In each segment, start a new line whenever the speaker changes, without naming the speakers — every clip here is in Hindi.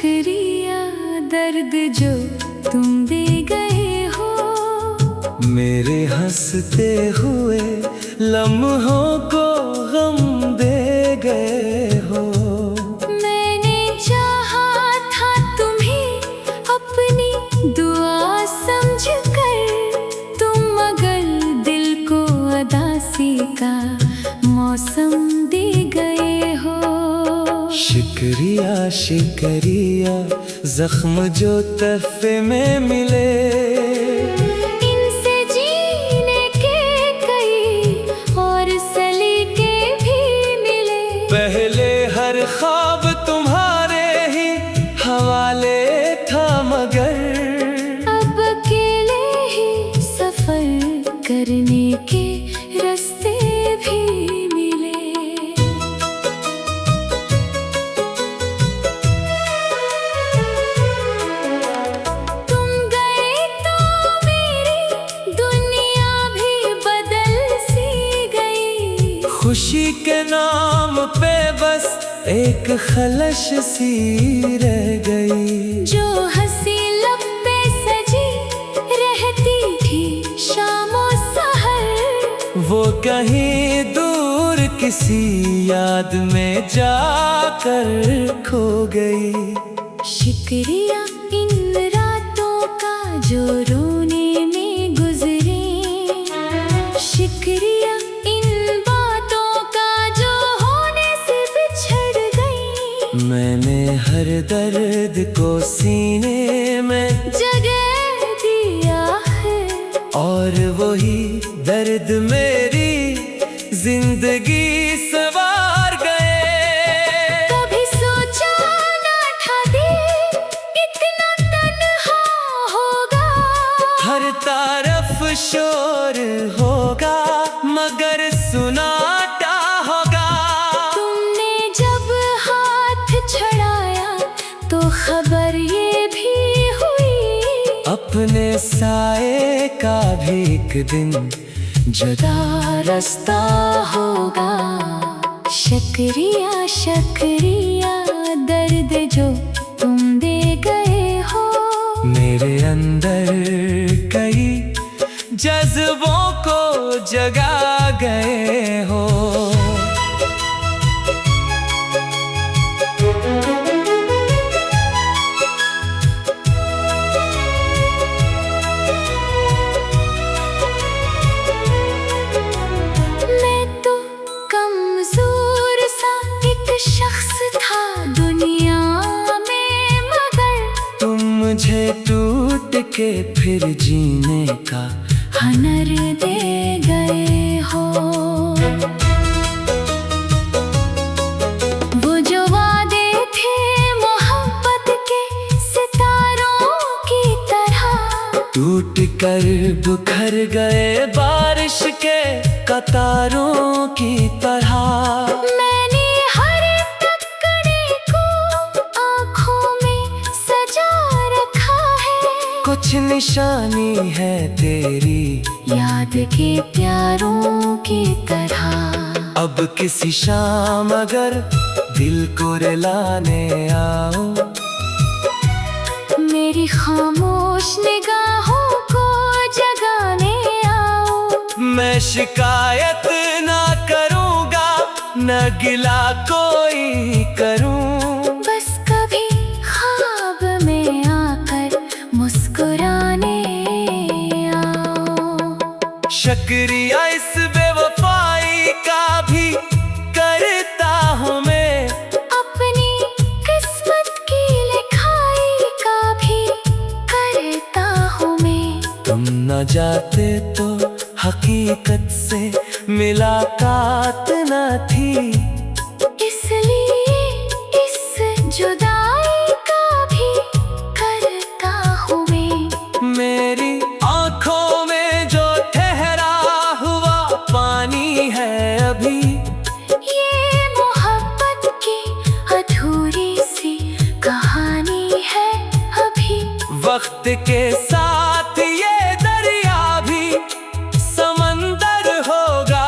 शुक्रिया दर्द जो तुम दे गए हो,
मेरे हंसते हुए लम्हों को गम दे गए हो।
मैंने चाहा था तुम्हें अपनी दुआ समझकर, तुम मगर दिल को उदासी का मौसम दे गए हो।
शुक्रिया शुक्रिया जख्म जो तहफे में मिले,
इनसे जीने के कई और सलीके भी मिले।
पहले हर ख्वाब तुम्हारे ही हवाले था, मगर
अब अकेले ही सफर करने के रास्ते भी मिले। तुम गए तो मेरी दुनिया भी बदल सी गई।
खुशी के नाम पे बस एक खलश सी रह गई।
जो हंसी लब पे सजी रहती थी शामों सहर,
वो कहीं दूर किसी याद में जाकर खो गई।
शुक्रिया इन रातों का जो रोने में गुजरे, शुक्रिया इन बातों का जो होने से बिछड़ गई।
मैंने हर दर्द को सीने में
जगह दिया है,
और वही दर्द मेरी जिंदगी सवार गए।
कभी सोचा ना था दिल इतना तन्हा होगा,
हर तरफ शोर होगा मगर सुनाटा होगा।
तुमने जब हाथ छड़ाया तो खबर ये भी हुई,
अपने साए का भी एक दिन जुदा रास्ता होगा।
शुक्रिया शुक्रिया दर्द जो तुम दे गए हो,
मेरे अंदर कई जज्बों को जगा गए हो।
मैं तो कमजोर सा एक शख्स था दुनिया में, मगर
तुम मुझे टूट के फिर जीने का
हुनर दे गए हो। वो जो वादे थे मोहब्बत के सितारों की तरह,
टूट कर बिखर गए बारिश के कतारों की तरह।
मैंने हर टकरे को आँखों में सजा रखा है,
कुछ निशानी है तेरी
याद के प्यारों की तरह।
अब किसी शाम अगर दिल को रुलाने आओ,
मेरी खामोश निगाहों को जगाने आओ।
मैं शिकायत ना करूँगा न गिला कोई करूँ,
बस कभी ख्वाब में आकर मुस्कुराने आओ।
शुक्रिया इस बेवफाई का भी करता हूँ मैं,
अपनी किस्मत की लिखाई का भी करता हूँ मैं।
तुम न जाते तो हकीकत से मुलाकात न थी,
इसलिए इस जुदाई का भी करता हूँ मैं।
मेरी आँखों में जो ठहरा हुआ पानी है अभी,
ये मोहब्बत की अधूरी सी कहानी है अभी।
वक्त के साथ ये दरिया भी समंदर होगा।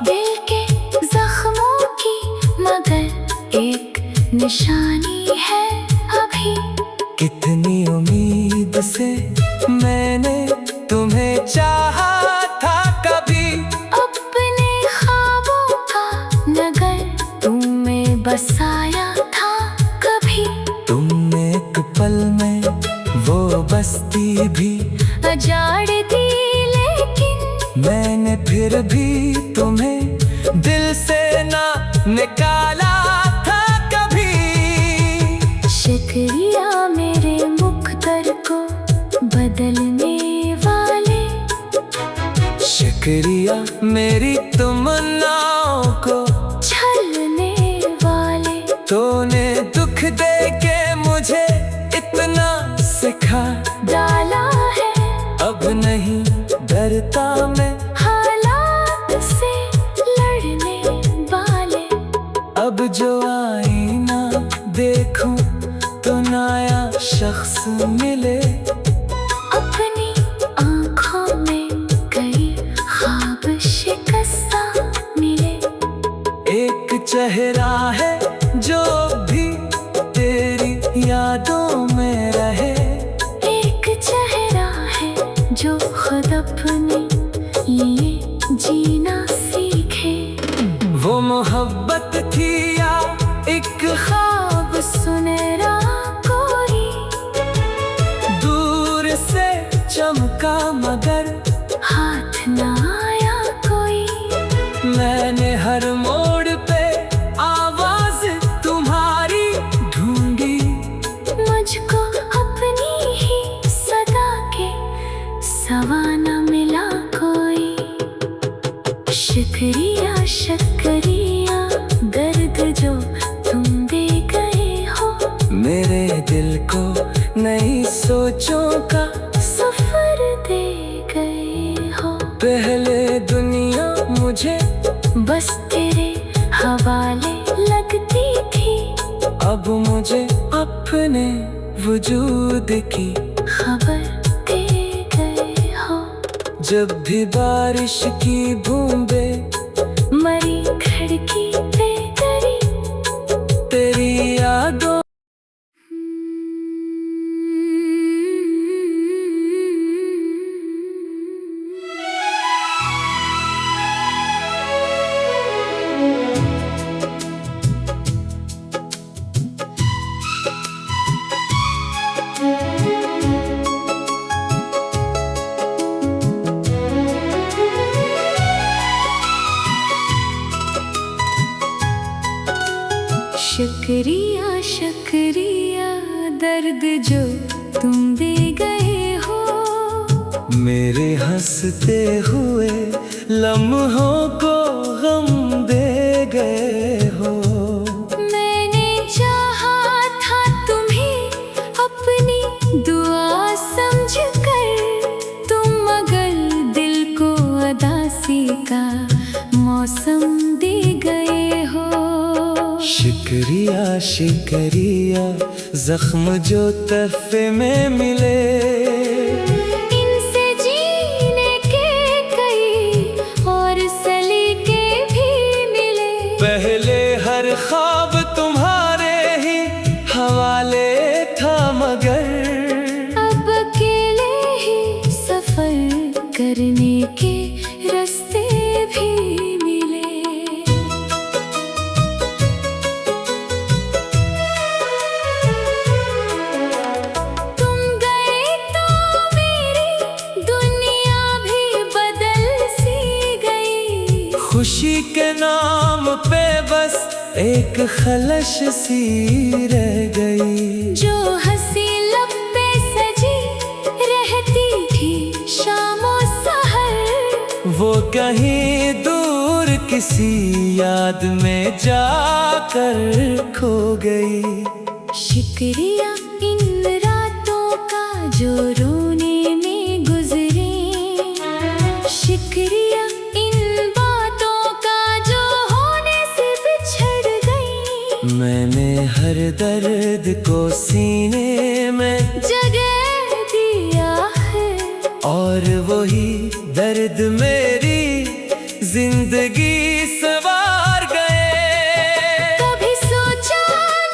दिल के जख्मों की मगर एक निशानी है अब
से मैंने तुम्हें चाहा था कभी।
अपने ख्वाबों का नगर तुमने बसाया था कभी।
तुमने एक पल में वो बस्ती भी
अजाड़ दी, लेकिन
मैंने फिर भी तुम्हें दिल से ना निकाला था कभी।
शुक्रिया मेरे मुक़द्दर को बदलने वाले।
शुक्रिया मेरी तमन्नाओं को
छलने वाले।
तूने दुख दे के मुझे इतना सिखा
डाला है,
अब नहीं डरता मैं
हालात से लड़ने वाले।
अब जो आईना देखूं तो नया शख्स मिले।
अपनी आँखों में कई ख्वाब शिकस्ता मिले।
एक चेहरा है जो भी तेरी यादों में रहे।
एक चेहरा है जो खुद अपने लिए जीना सीखे।
वो मोहब्बत थी या एक
ख्वाब सुनहरा कोई,
दूर से चमका मगर
हाथ न आया कोई।
मैंने हर मोड़ पे आवाज तुम्हारी ढूंढी।
मुझको अपनी ही सदा के सवा न मिला कोई। शुक्रिया शुक्रिया दर्द जो तुम दे गए हो।
मेरे दिल को नई सोचों का
सफर दे गए हो।
पहले दुनिया मुझे
बस तेरे हवाले लगती थी।
अब मुझे अपने वजूद की
खबर दे गए हो।
जब भी बारिश की बूंदें
मरी खिड़की पे तेरी
तेरी यादों
शुक्रिया शुक्रिया दर्द जो तुम दे गए हो।
मेरे हंसते हुए लम्हों को गम दे गए हो।
मैंने चाहा था तुम्हें अपनी दुआ समझकर, तुम मगर दिल को उदासी का मौसम दे गए हो।
शुक्रिया शुक्रिया जख्म जो तहफे में मिले।
इनसे जीने के कई और सलीके भी मिले।
पहले हर ख्वाब तुम्हारे ही हवाले था मगर
अब अकेले ही सफर करने के रास्ते भी मिले। तुम गए तो मेरी दुनिया भी बदल सी गई।
खुशी के नाम पे बस एक खलश सी रह गई।
जो हंसी लब पे सजी रहती थी शामों सहर,
वो कहीं दूर किसी याद में जाकर खो गई।
शुक्रिया इन रातों का जो रोने में गुजरे। शुक्रिया इन बातों का जो होने से बिछड़ गई।
मैंने हर दर्द को सीने में
जगह दिया है,
और वही दर्द मेरी जिंदगी सवार गए।
कभी सोचा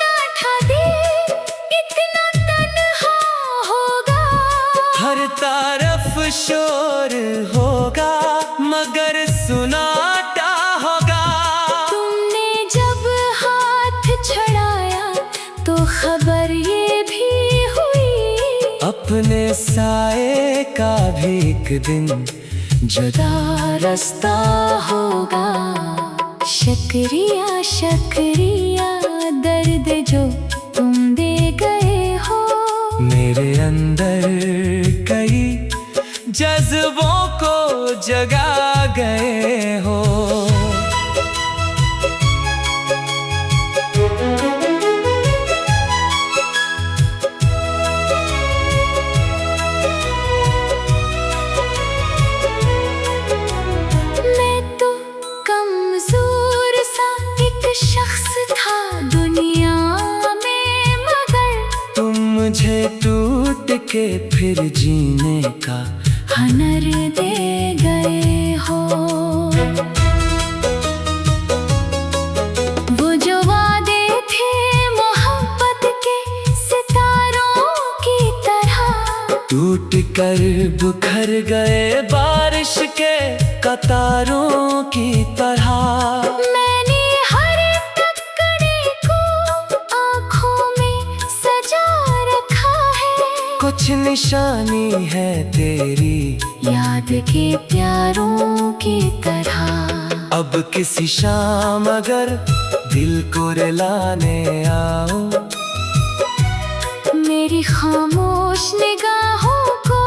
ना था दिल इतना तन्हा होगा।
शोर होगा मगर सुनाटा होगा।
तुमने जब हाथ छड़ाया तो खबर ये भी हुई,
अपने साए का भी एक दिन जुदा रास्ता होगा।
शुक्रिया शुक्रिया दर्द जो तुम दे गए हो,
मेरे अंदर कई जज्बों को जगा गए हो।
मैं तो कमजोर सा एक शख्स था दुनिया में, मगर
तुम मुझे टूट के फिर जीने का
हुनर दे गए हो। वो जो वादे थे मोहब्बत के सितारों की तरह,
टूट कर बिखर गए बारिश के कतारों की तरह।
मैंने हर टकरे को आँखों में सजा रखा है,
कुछ निशानी है तेरी
याद के प्यारों की तरह।
अब किसी शाम अगर दिल को रुलाने आओ,
मेरी खामोश निगाहों को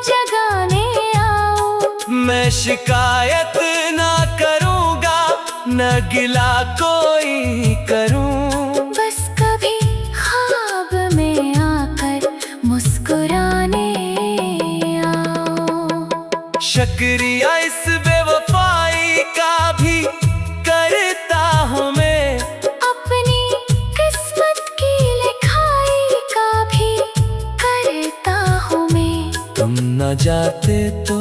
जगाने आओ।
मैं शिकायत ना करूँगा न गिला कोई करूँ,
बस कभी ख्वाब में आकर मुस्कुराने आओ।
शुक्रिया इस बेवफाई का भी करता हूँ मैं,
अपनी किस्मत की लिखाई का भी करता हूँ मैं।
तुम न जाते तो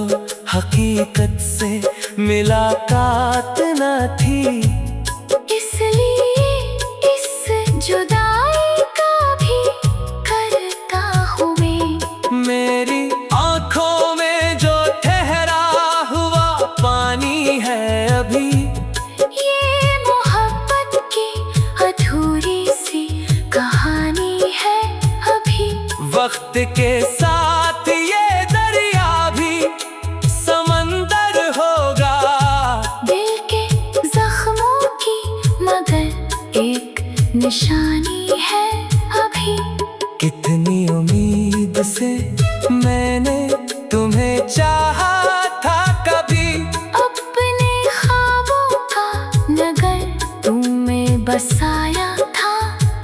हकीकत से मुलाकात न थी,
इसलिए इस जुदाई का भी करता हूँ मैं।
मेरी आँखों में जो ठहरा हुआ पानी है अभी,
ये मोहब्बत की अधूरी सी कहानी है अभी।
वक्त के साथ ये दरिया भी समंदर होगा।
दिल के जख्मों की मगर एक निशानी है अभी।
कितनी उम्मीद से मैंने तुम्हें चाहा था कभी,
अपने ख्वाबों का नगर तुम्हें बसाया था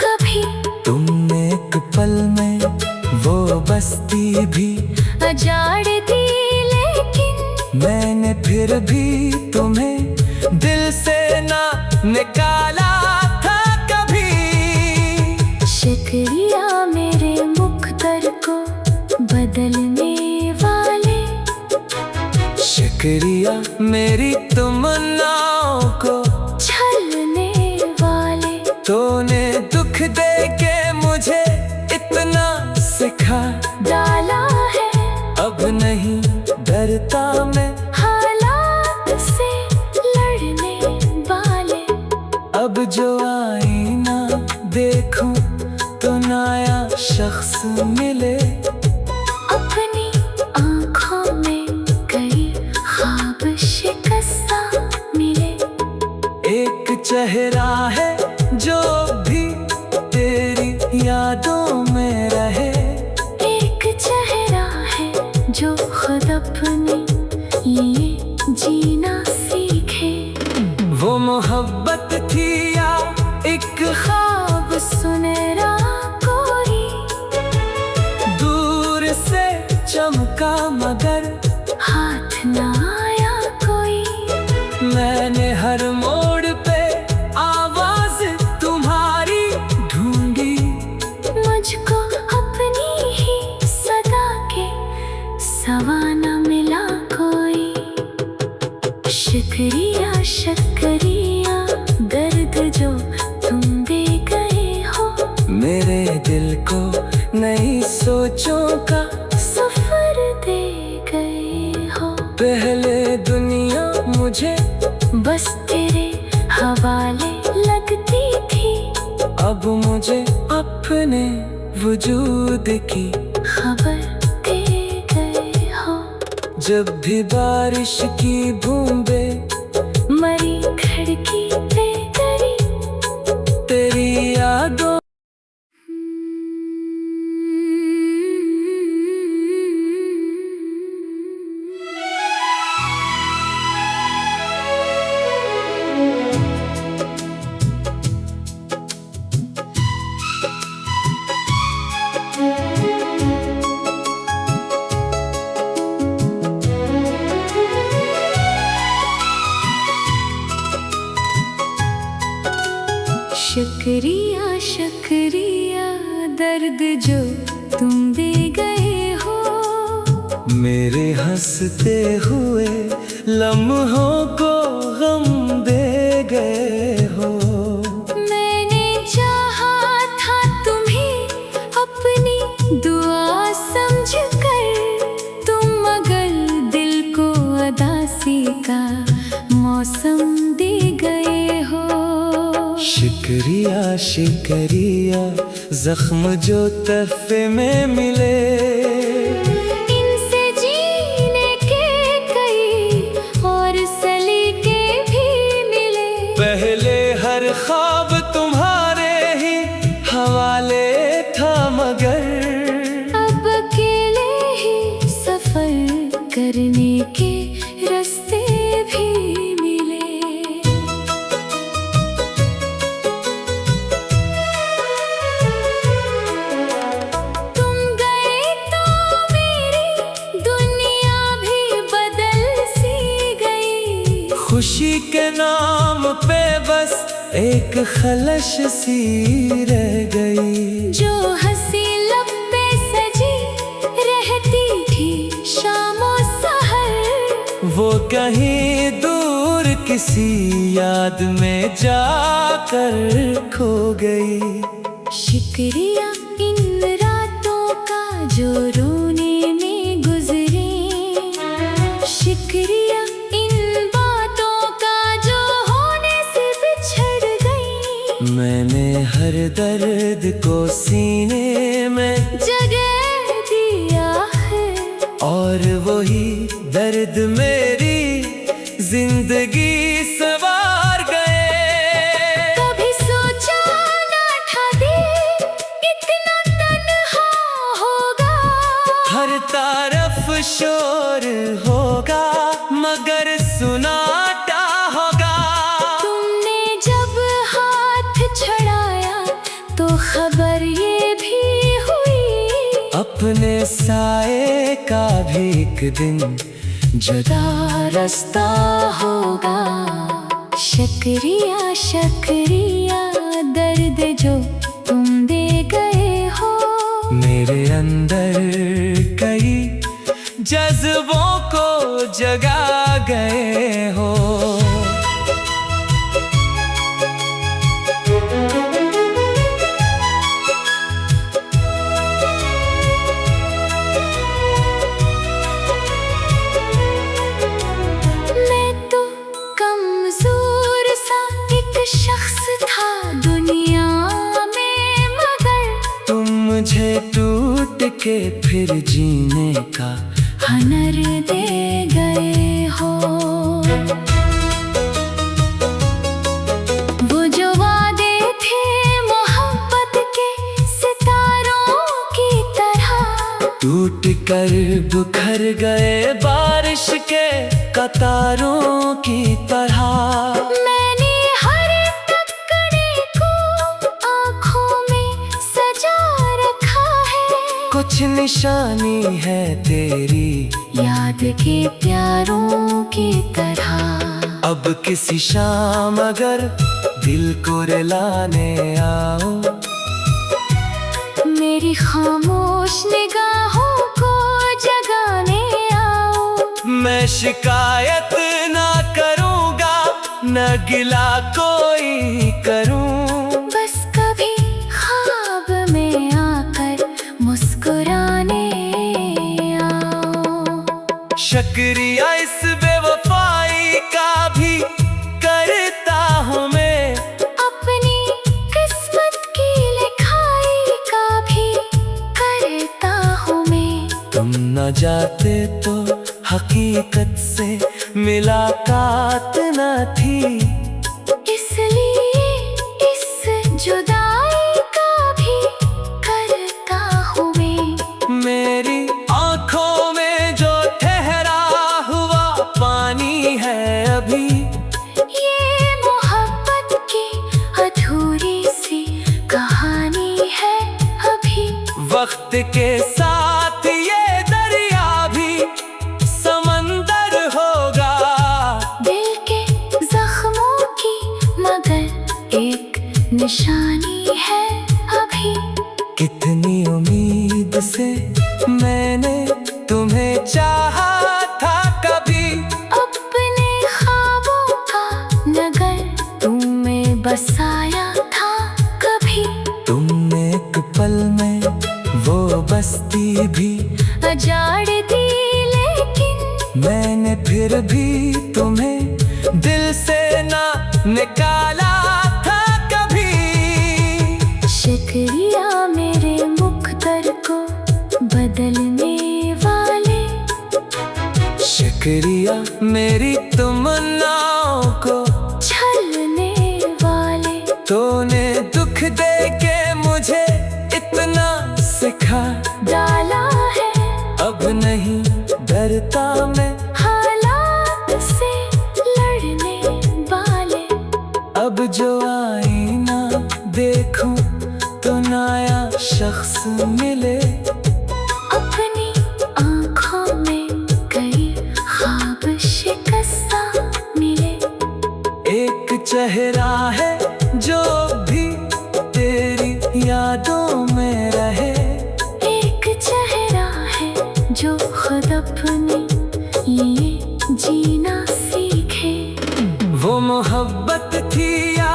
कभी।
तुमने एक पल में वो बस्ती भी
अजाड़ दी, लेकिन
मैंने फिर भी तुम्हें दिल से ना निकाला था कभी।
शुक्रिया मेरे मुक़द्दर को बदलने वाले,
शुक्रिया मेरी तमन्नाओं को
छलने वाले।
तूने दुख दे के मुझे इतना सिखा
डाला है
अब नहीं डरता मैं,
हालात से लड़ने वाले।
अब जो आईना देखूं तो नया शख्स मिले।
अपनी आँखों में कई ख्वाब शिकस्ता मिले।
एक चेहरा है जो भी तेरी यादों में रहे,
एक चेहरा है जो खुद अपने लिए जीना सीखे।
वो मोहब्बत थी या एक
ख्वाब सुनहरा कोई,
दूर से चमका मगर
हाथ न आया कोई।
मैंने हर मोड़ पे आवाज तुम्हारी ढूंढी,
मुझको अपनी ही सदा के सवा न मिला कोई। शुक्रिया शुक्रिया दर्द जो तुम दे गए हो,
मेरे दिल को नई सोचों का
सफर दे गए। बस तेरे हवाले लगती थी।
अब मुझे अपने वजूद की
खबर दे गए हो।
जब भी बारिश की बूंदें
मरी खिड़की पे तेरी
तेरी यादों
शुक्रिया शुक्रिया दर्द जो तुम दे गए हो।
मेरे हंसते हुए लम्हों को गम दे गए हो।
मैंने चाहा था तुम्हें अपनी दुआ समझकर, तुम मगर दिल को उदासी का मौसम दे गए हो।
शुक्रिया शुक्रिया जख्म जो तहफे में मिले,
इनसे जीने के कई और सलीके भी मिले।
पहले हर ख्वाब तुम्हारे ही हवाले था, मगर
अब अकेले ही सफर करने के रास्ते भी मिले। तुम गए तो मेरी दुनिया भी बदल सी गई।
खुशी के नाम पे बस एक खलश सी रह गई।
जो हंसी लब पे सजी रहती थी शामो सहर,
वो कहीं दूर किसी याद में जाकर खो गई।
शुक्रिया इन रातों का जो रोने में गुजरे। शुक्रिया इन बातों का जो होने से बिछड़ गई।
मैंने हर दर्द को सीने में
जगह दिया है,
और वही दर्द मेरी जिंदगी सवार गए।
कभी सोचा ना था दिल इतना तन्हा होगा।
हर तरफ शोर होगा मगर सुनाटा होगा।
तुमने जब हाथ छड़ाया तो खबर ये भी हुई।
अपने साए का भी एक दिन जुदा रास्ता होगा।
शुक्रिया शुक्रिया दर्द जो तुम दे गए हो।
मेरे अंदर कई जज्बों को जगा गए हो।
मैं तो कमजोर सा एक शख्स था दुनिया में, मगर
तुम मुझे टूट के फिर जीने का
हुनर दे गए हो। वो जो वादे थे मोहब्बत के सितारों की तरह,
टूट कर बिखर गए बारिश के कतारों की तरह।
मैंने हर टकरे को आँखों में सजा रखा है।
कुछ निशानी है तेरी
याद के प्यारों की तरह।
अब किसी शाम अगर दिल को रुलाने आओ,
मेरी खामोश निगाहों को जगाने आओ।
मैं शिकायत ना करूँगा न गिला कोई करूँ।
बस कभी ख्वाब में आकर मुस्कुराने आओ।
शुक्रिया इस बेवफाई का भी जाते तो हकीकत से मुलाकात न थी।
इसलिए इस जुदाई का भी करता हूँ मैं।
मेरी आंखों में जो ठहरा हुआ पानी है अभी,
ये मोहब्बत की अधूरी सी कहानी है अभी।
वक्त के साथ ये दरिया भी समंदर होगा।
दिल के जख्मों की मगर एक निशानी है अभी।
कितनी उम्मीद से मैंने तुम्हें चाहा था कभी,
अपने ख्वाबों का नगर तुम्हें बसाया था कभी।
तुमने एक पल में वो बस्ती भी
अजाड़ दी, लेकिन
मैंने फिर भी तुम्हें दिल से ना निकाला था कभी।
शुक्रिया मेरे मुक़द्दर को बदलने वाले,
शुक्रिया मेरी तमन्नाओं को
छलने वाले।
तूने दुख दे के मुझे इतना सिखा
डाला है
अब नहीं डरता मैं
हालात से लड़ने वाले।
अब जो आईना देखूं तो नया शख्स मिले।
अपनी आँखों में कई ख्वाब शिकस्ता मिले।
एक चेहरा है जो भी तेरी यादों में रहे।
एक चेहरा है जो खुद अपने लिए जीना सीखे।
वो मोहब्बत थी या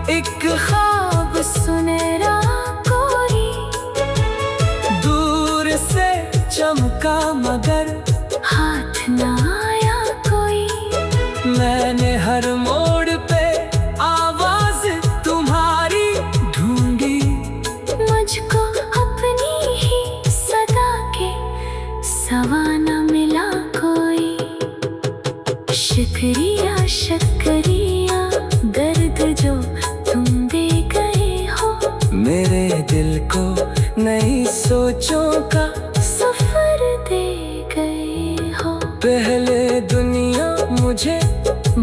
एक
ख्वाब सुनहरा कोई,
दूर से चमका मगर
हाथ न आया कोई।
मैंने हर मोड़ पे आवाज तुम्हारी ढूंढी।
मुझको अपनी ही सदा के सवा न मिला कोई। शुक्रिया शुक्रिया दर्द जो तुम दे गए हो।
मेरे दिल को नई सोचों का
सफर दे गए हो।
पहले दुनिया मुझे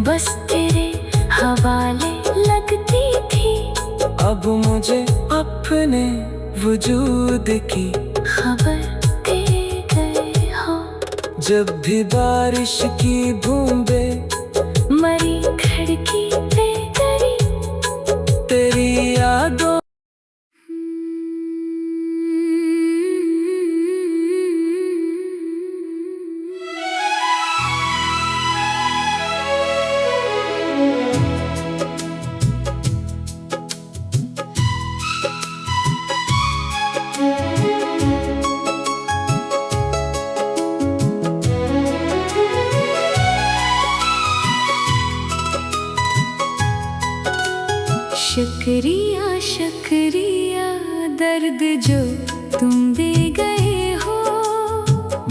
बस तेरे हवाले लगती थी,
अब मुझे अपने वजूद की
खबर दे गए हो।
जब भी बारिश की बूंदें
मरी खिड़की पे करी
तेरी यादों
शुक्रिया शुक्रिया दर्द जो तुम दे गए हो।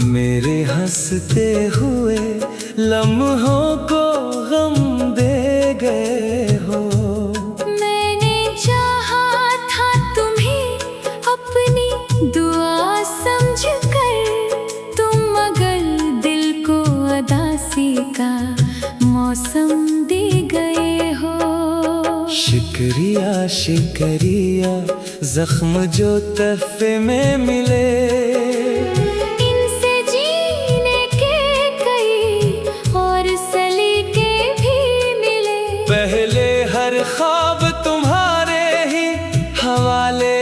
मेरे हंसते हुए लम्हों को गम दे गए हो।
मैंने चाहा था तुम्हें अपनी दुआ समझकर, तुम मगर दिल को उदासी का मौसम दे गए हो।
शुक्रिया शुक्रिया जख्म जो तहफे में मिले।
इनसे जीने के कई और सलीके भी मिले।
पहले हर ख्वाब तुम्हारे ही हवाले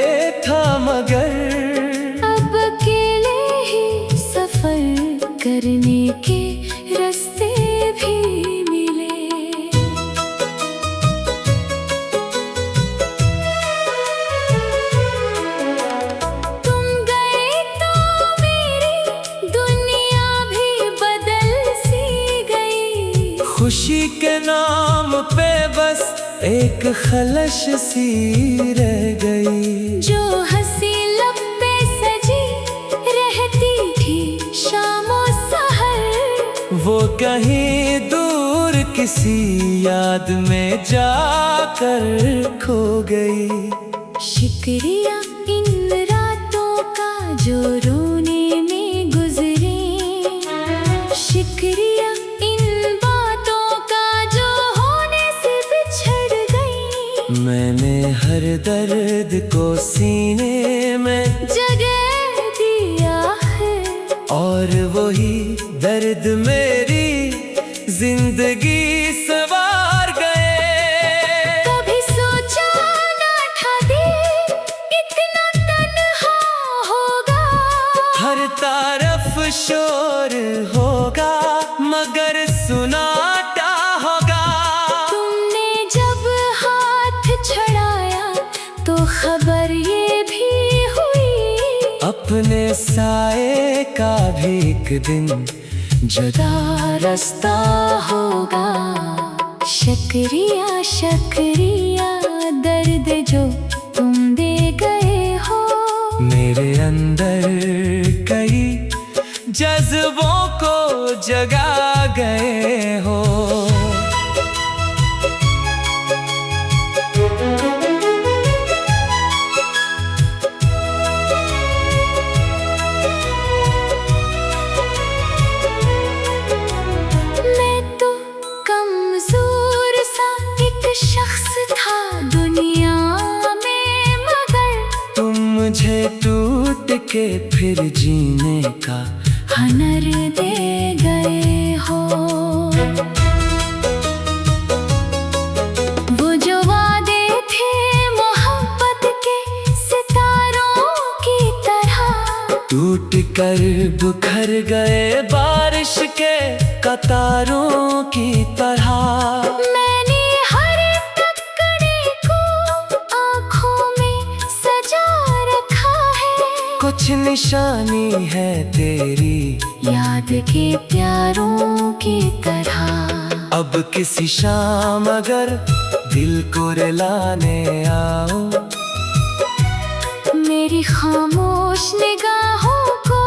था मगर
अब अकेले ही सफर करने के रास्ते भी मिले। तुम गए तो मेरी दुनिया भी बदल सी गई।
खुशी के नाम पे बस एक खलश सी रह गई।
जो हंसी लब पे सजी रहती थी शाम
वो कहीं दूर किसी याद में जाकर खो गई।
शुक्रिया इन रातों का जो रोने में गुजरे, शुक्रिया इन बातों का जो होने से बिछड़ गई।
मैंने हर दर्द को सीने में
जगह दिया है, और
वही दर्द मेरी जिंदगी सवार गए।
कभी सोचा ना था दिल इतना तन्हा होगा,
हर तरफ शोर होगा मगर सुनाटा होगा।
तुमने जब हाथ छड़ाया तो खबर ये भी हुई,
अपने साए का भी एक दिन जुदा रास्ता होगा।
शुक्रिया शुक्रिया दर्द जो तुम दे गए हो,
मेरे अंदर कई जज्बों को जगा गए हो।
शख्स था दुनिया में मगर
तुम मुझे टूट के फिर जीने का
हुनर दे गए हो। वो जो वादे थे मोहब्बत के सितारों की तरह,
टूट कर बिखर गए बारिश के कतारों की तरह। कुछ निशानी है तेरी
याद के प्यारों की तरह।
अब किसी शाम अगर दिल को रुलाने आओ,
मेरी खामोश निगाहों को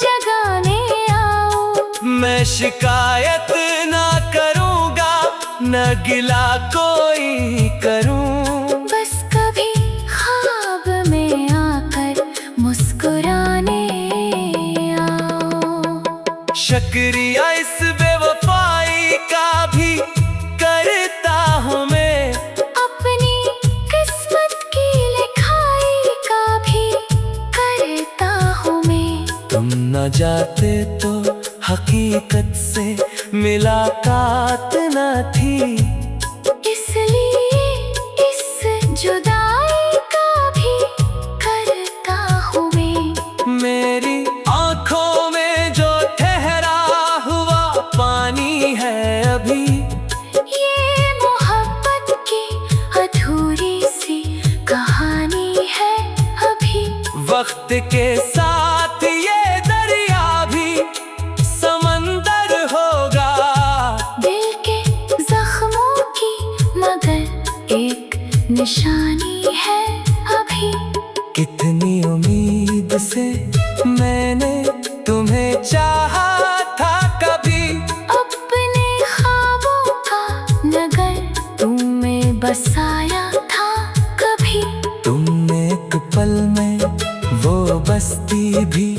जगाने आओ।
मैं शिकायत ना करूँगा न गिला कोई करूँ,
बस कभी ख्वाब में आकर मुस्कुराने आओ।
शुक्रिया इस बेवफाई का भी करता हूँ मैं,
अपनी किस्मत की लिखाई का भी करता हूँ मैं।
तुम न जाते तो हकीकत से मुलाकात न थी,
इसलिए इस जुदाई का भी करता हूँ मैं।
मेरी आँखों में जो ठहरा हुआ पानी है अभी,
ये मोहब्बत की अधूरी सी कहानी है अभी।
वक्त के साथ ये दरिया भी समंदर होगा।
दिल के जख्मों की मगर एक निशानी है अभी।
कितनी उम्मीद से मैंने तुम्हें चाहा था कभी,
अपने ख्वाबों का नगर तुम्हें बसाया था कभी।
तुमने एक पल में वो बस्ती भी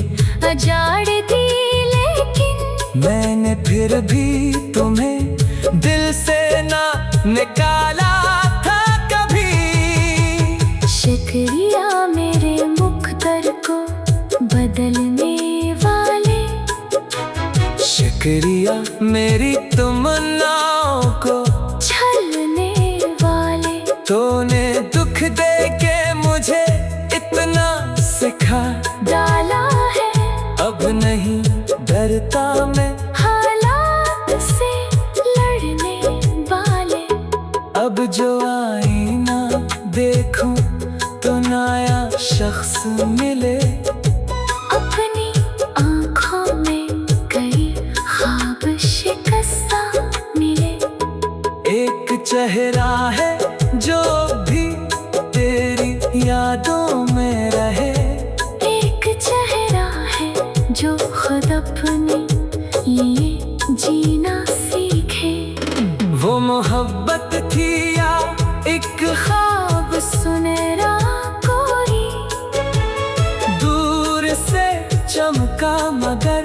अजाड़ दी, लेकिन
मैंने फिर भी तुम्हें दिल से ना निकाला था कभी।
शुक्रिया मेरे मुक़द्दर को बदलने वाले,
शुक्रिया मेरी तमन्नाओं को
छलने वाले।
तूने दुख दे के मुझे इतना सिखा
डाला है,
अब नहीं डरता मैं
हालात से लड़ने वाले।
अब जो आईना देखूं तो नया शख्स मिले।
अपनी आँखों में कई ख्वाब शिकस्ता मिले।
एक चेहरा है जो भी तेरी यादों में रहे,
एक चेहरा है जो खुद अपने लिए जी
चमका मगर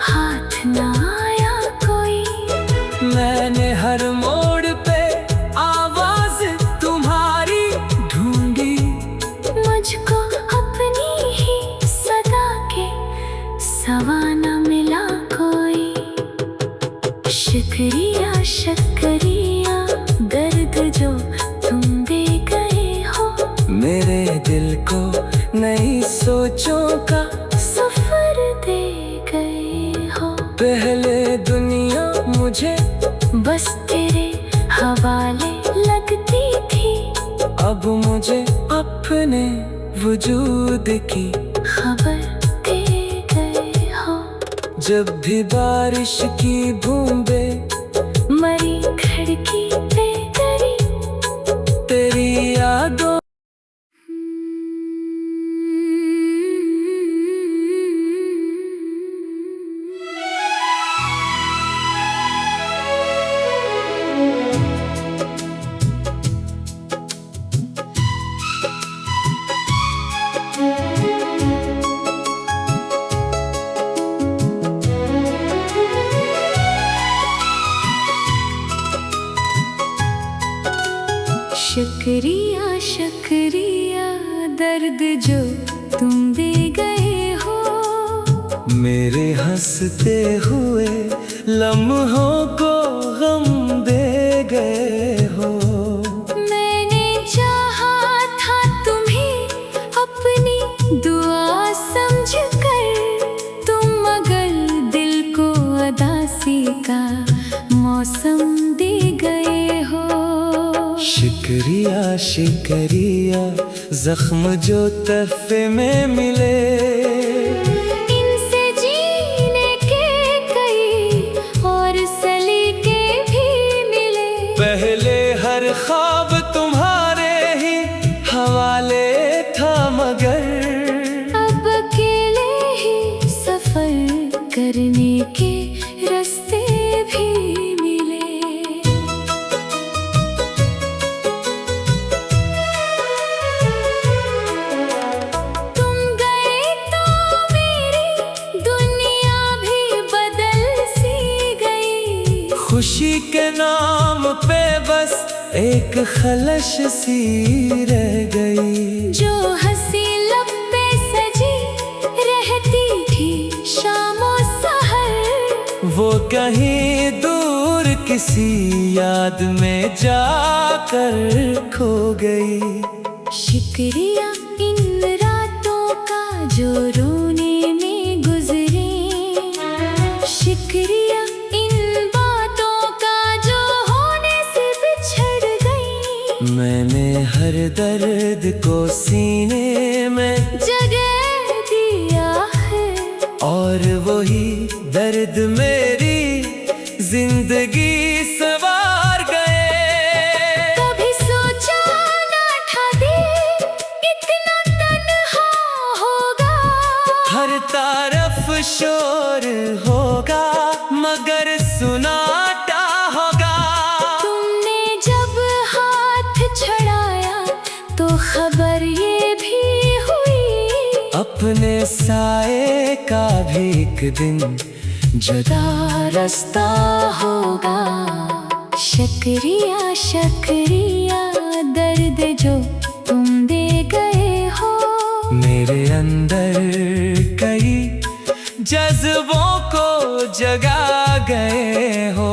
हाथ ना आया कोई।
मैंने हर मोड़ पे आवाज तुम्हारी ढूंढी,
मुझको अपनी ही सदा के सवा न मिला कोई। शुक्रिया शुक्रिया दर्द जो तुम दे गए हो,
मेरे दिल को नई सोचों का
सफर दे गए हो।
पहले दुनिया मुझे
बस तेरे हवाले लगती थी,
अब मुझे अपने वजूद की
खबर दे गए हो।
जब भी बारिश की बूंदें
मरी खिड़की पे गिरी,
तेरी यादों
शुक्रिया शुक्रिया दर्द जो तुम दे गए हो,
मेरे हंसते हुए लम्हों को गम दे गए हो।
मैंने चाहा था तुम्हें अपनी दुआ समझकर, तुम मगर दिल को उदासी का मौसम दे गए हो।
शुक्रिया शुक्रिया जख्म जो तहफे में मिले,
इनसे जीने के कई और सलीके भी मिले।
पहले हर ख्वाब तुम्हारे ही हवाले था मगर
अब अकेले ही सफर करने के रास्ते भी मिले। तुम गए तो मेरी दुनिया भी बदल सी गई।
खुशी के नाम पे बस एक खलश सी रह गई।
जो हंसी लब पे सजी रहती थी शामो सहर,
वो कहीं दूर किसी याद में जाकर खो गई।
शुक्रिया इन रातों का जो रोने में गुजरे, शुक्रिया इन बातों का जो होने से बिछड़ गई।
मैंने हर दर्द को सीने में
जगह दिया है,
और वही दर्द मेरी जिंदगी सवार गए।
कभी सोचा ना था दिल इतना तन्हा होगा,
हर तरफ शोर होगा मगर सुनाटा होगा।
तुमने जब हाथ छड़ाया तो खबर ये भी हुई,
अपने साए का भी एक दिन जुदा रास्ता होगा।
शुक्रिया शुक्रिया दर्द जो तुम दे गए हो,
मेरे अंदर कई जज्बों को जगा गए हो।